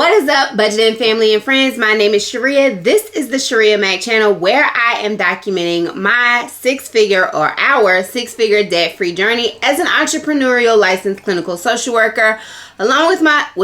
What is up, budgeting family and friends? My name is Shirria. This is the Shirria Mac channel where I am documenting my our six-figure debt-free journey as an entrepreneurial licensed clinical social worker, along with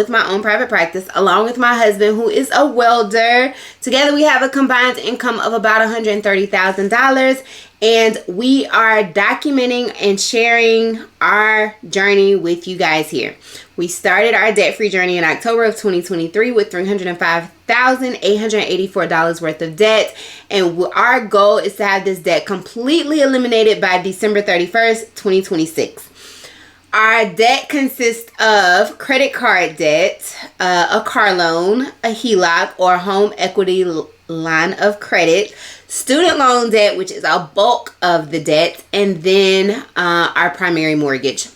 my own private practice, along with my husband who is a welder. Together we have a combined income of about $130,000, and we are documenting and sharing our journey with you guys here. We started our debt-free journey in October of 2023 with $305,884 worth of debt, and our goal is to have this debt completely eliminated by December 31st, 2026. Our debt consists of credit card debt, a car loan, a HELOC or home equity line of credit, student loan debt, which is a bulk of the debt, and then our primary mortgage.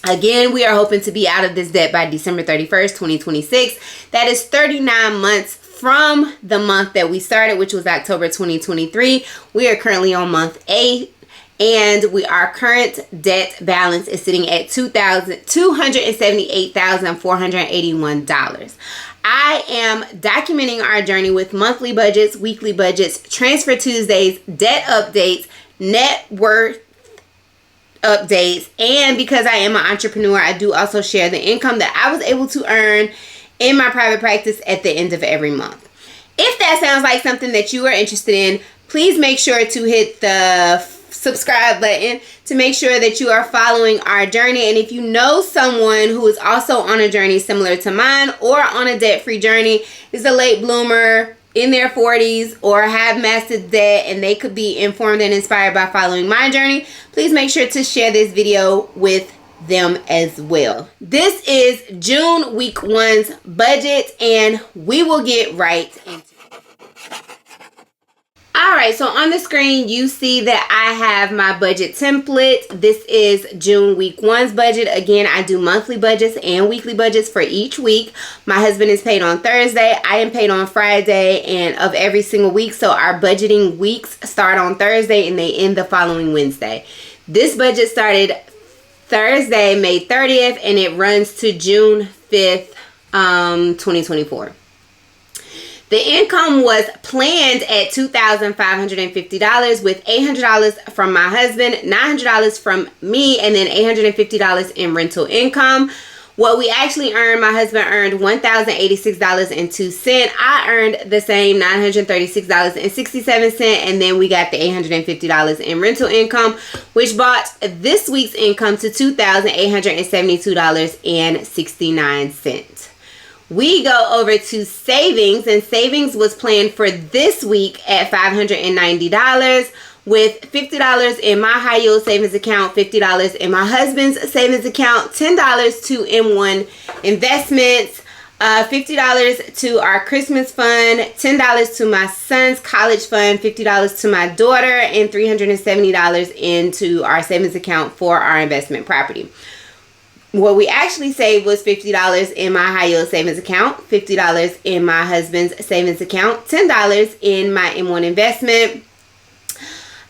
Again, we are hoping to be out of this debt by December 31st, 2026. That is 39 months from the month that we started, which was October 2023. We are currently on month 8. And our current debt balance is sitting at $278,481. I am documenting our journey with monthly budgets, weekly budgets, transfer Tuesdays, debt updates, net worth updates, and because I am an entrepreneur, I do also share the income that I was able to earn in my private practice at the end of every month. If that sounds like something that you are interested in, please make sure to hit the subscribe button to make sure that you are following our journey. And if you know someone who is also on a journey similar to mine or on a debt-free journey, is a late bloomer, in their 40s, or have massive debt, and they could be informed and inspired by following my journey, please make sure to share this video with them as well. This is June week 1's budget, and we will get right into it. Alright, so on the screen you see that I have my budget template. This is June week 1's budget. Again, I do monthly budgets and weekly budgets for each week. My husband is paid on Thursday. I am paid on Friday and of every single week. So our budgeting weeks start on Thursday and they end the following Wednesday. This budget started Thursday, May 30th, and it runs to June 5th, 2024. The income was planned at $2,550 with $800 from my husband, $900 from me, and then $850 in rental income. What we actually earned, my husband earned $1,086.02. I earned the same $936.67, and then we got the $850 in rental income, which brought this week's income to $2,872.69. We go over to savings, and savings was planned for this week at $590 with $50 in my high yield savings account, $50 in my husband's savings account, $10 to M1 investments, $50 to our Christmas fund, $10 to my son's college fund, $50 to my daughter, and $370 into our savings account for our investment property. What we actually saved was $50 in my high yield savings account, $50 in my husband's savings account, $10 in my M1 investment.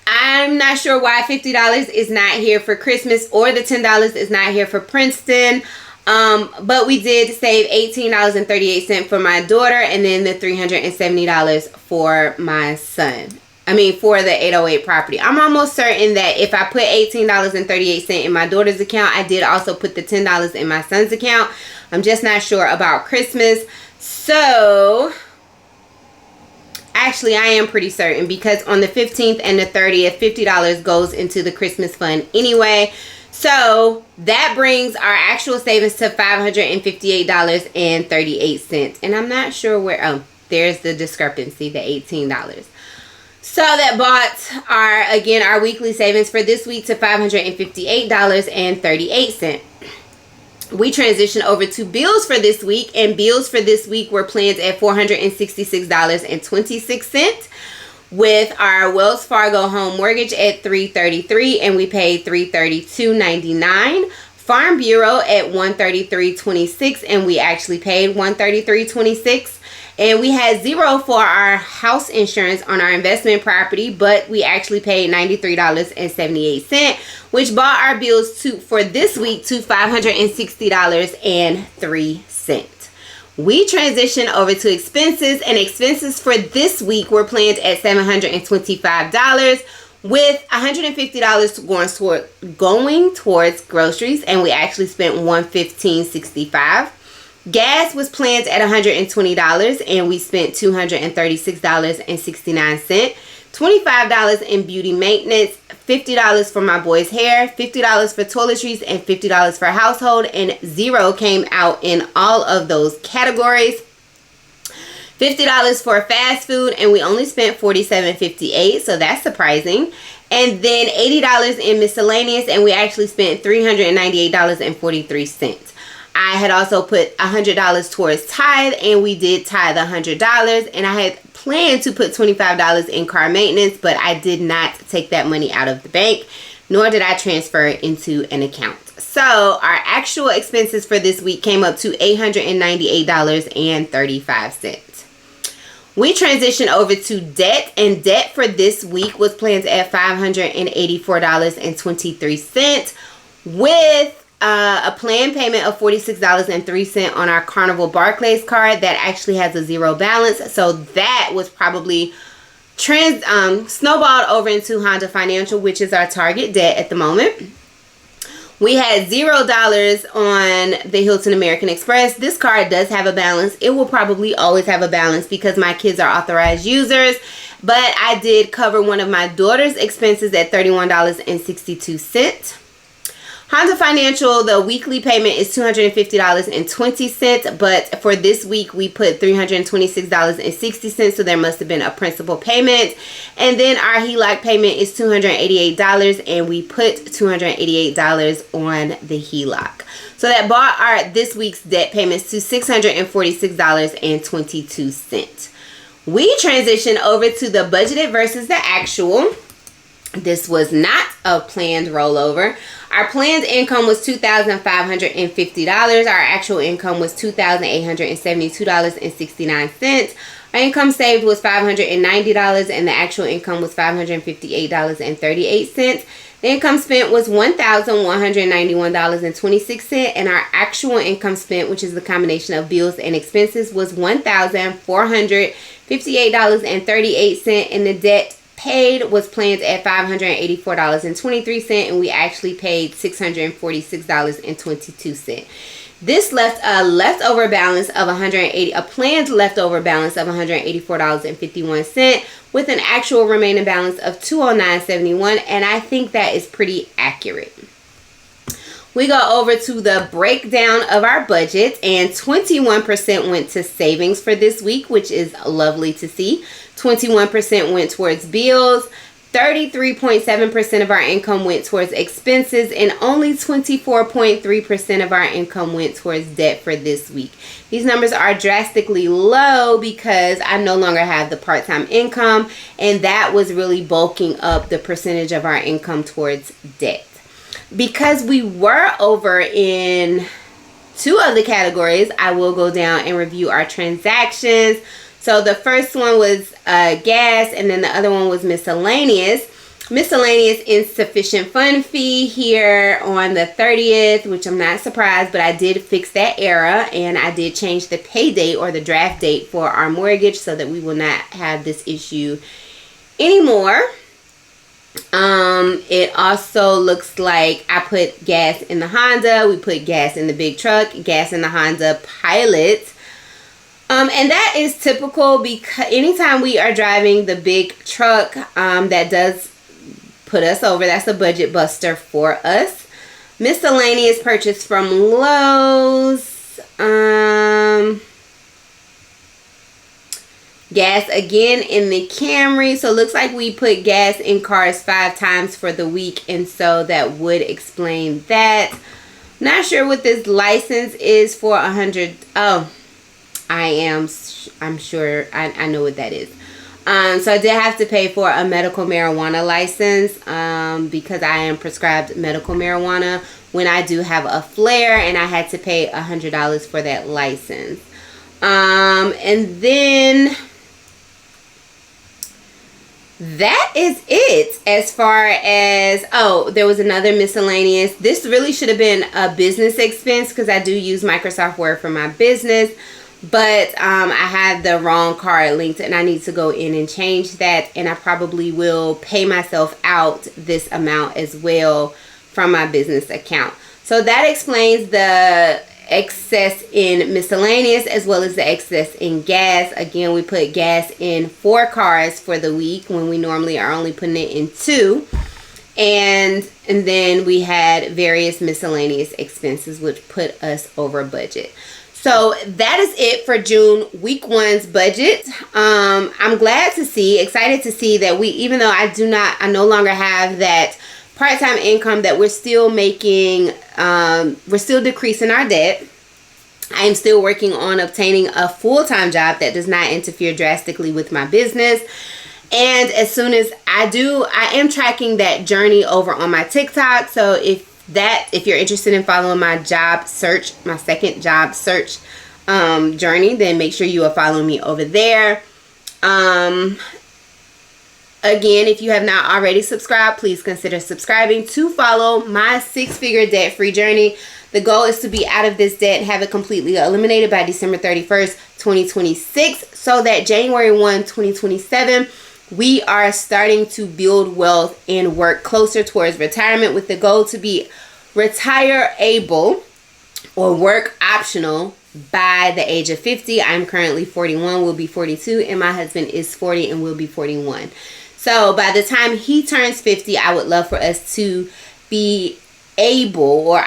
I'm not sure why $50 is not here for Christmas or the $10 is not here for Princeton. But we did save $18.38 for my daughter, and then the $370 for my son. For the 808 property. I'm almost certain that if I put $18.38 in my daughter's account, I did also put the $10 in my son's account. I'm just not sure about Christmas. So, actually, I am pretty certain because on the 15th and the 30th, $50 goes into the Christmas fund anyway. So, that brings our actual savings to $558.38. And I'm not sure where, there's the discrepancy, the $18. So that brought our weekly savings for this week to $558.38. We transitioned over to bills for this week, and bills for this week were planned at $466.26 with our Wells Fargo home mortgage at $333, and we paid $332.99. Farm Bureau at $133.26, and we actually paid $133.26. And we had $0 for our house insurance on our investment property, but we actually paid $93.78, which brought our bills for this week to $560.03. We transition over to expenses, and expenses for this week were planned at $725, with $150 going towards groceries, and we actually spent $115.65. Gas was planned at $120, and we spent $236.69. $25 in beauty maintenance, $50 for my boy's hair, $50 for toiletries, and $50 for household, and zero came out in all of those categories. $50 for fast food, and we only spent $47.58, so that's surprising. And then $80 in miscellaneous, and we actually spent $398.43. I had also put $100 towards tithe, and we did tithe $100, and I had planned to put $25 in car maintenance, but I did not take that money out of the bank, nor did I transfer it into an account. So our actual expenses for this week came up to $898.35. We transitioned over to debt, and debt for this week was planned at $584.23, with a planned payment of $46.03 on our Carnival Barclays card that actually has a zero balance. So that was probably snowballed over into Honda Financial, which is our target debt at the moment. We had $0 on the Hilton American Express. This card does have a balance. It will probably always have a balance because my kids are authorized users. But I did cover one of my daughter's expenses at $31.62. Honda Financial, the weekly payment is $250.20, but for this week we put $326.60, so there must have been a principal payment. And then our HELOC payment is $288, and we put $288 on the HELOC. So that brought our this week's debt payments to $646.22. We transition over to the budgeted versus the actual. This was not a planned rollover. Our planned income was $2,550. Our actual income was $2,872.69. Our income saved was $590, and the actual income was $558.38. The income spent was $1,191.26, and our actual income spent, which is the combination of bills and expenses, was $1,458.38, and the debt paid was planned at $584.23, and we actually paid $646.22. This left a leftover balance of a planned leftover balance of $184.51, with an actual remaining balance of $209.71, and I think that is pretty accurate. We go over to the breakdown of our budget, and 21% went to savings for this week, which is lovely to see. 21% went towards bills, 33.7% of our income went towards expenses, and only 24.3% of our income went towards debt for this week. These numbers are drastically low because I no longer have the part-time income, and that was really bulking up the percentage of our income towards debt. Because we were over in two of the categories, I will go down and review our transactions. So the first one was gas, and then the other one was miscellaneous. Miscellaneous insufficient fund fee here on the 30th, which I'm not surprised, but I did fix that error, and I did change the pay date or the draft date for our mortgage so that we will not have this issue anymore. It also looks like I put gas in the Honda, we put gas in the big truck, gas in the Honda Pilot. And that is typical because anytime we are driving the big truck, that does put us over. That's a budget buster for us. Miscellaneous purchase from Lowe's. Gas again in the Camry. So it looks like we put gas in cars 5 times for the week, and so that would explain that. Not sure what this license is for 100. Oh, I'm sure I know what that is. So I did have to pay for a medical marijuana license because I am prescribed medical marijuana when I do have a flare, and I had to pay $100 for that license. And then that is it as far as, oh, there was another miscellaneous. This really should have been a business expense because I do use Microsoft Word for my business. but I had the wrong card linked, and I need to go in and change that, and I probably will pay myself out this amount as well from my business account. So that explains the excess in miscellaneous as well as the excess in gas. Again, we put gas in 4 cars for the week when we normally are only putting it in 2. And then we had various miscellaneous expenses which put us over budget. So that is it for June week 1's budget. I'm excited to see that even though I no longer have that part-time income, that we're still making, we're still decreasing our debt. I am still working on obtaining a full-time job that does not interfere drastically with my business. And as soon as I do, I am tracking that journey over on my TikTok. So if you're interested in following my job search, my second job search journey, then make sure you are following me over there. Again, if you have not already subscribed, please consider subscribing to follow my 6-figure debt-free journey. The goal is to be out of this debt and have it completely eliminated by December 31st, 2026, so that January 1, 2027, we are starting to build wealth and work closer towards retirement, with the goal to be retire able or work optional by the age of 50. I'm currently 41, will be 42, and my husband is 40 and will be 41. So by the time he turns 50, I would love for us to be able or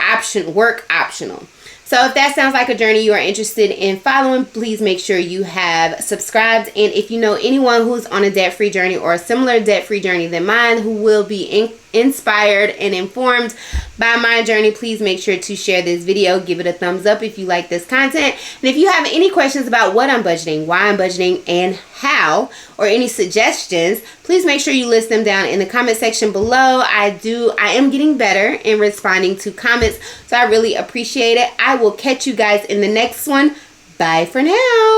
work optional. So if that sounds like a journey you are interested in following, please make sure you have subscribed. And if you know anyone who's on a debt-free journey or a similar debt-free journey than mine, who will be inspired and informed by my journey, please make sure to share this video. Give it a thumbs up if you like this content. And if you have any questions about what I'm budgeting, why I'm budgeting, and how, or any suggestions, please make sure you list them down in the comment section below. I am getting better in responding to comments, so I really appreciate it. I will catch you guys in the next one. Bye for now.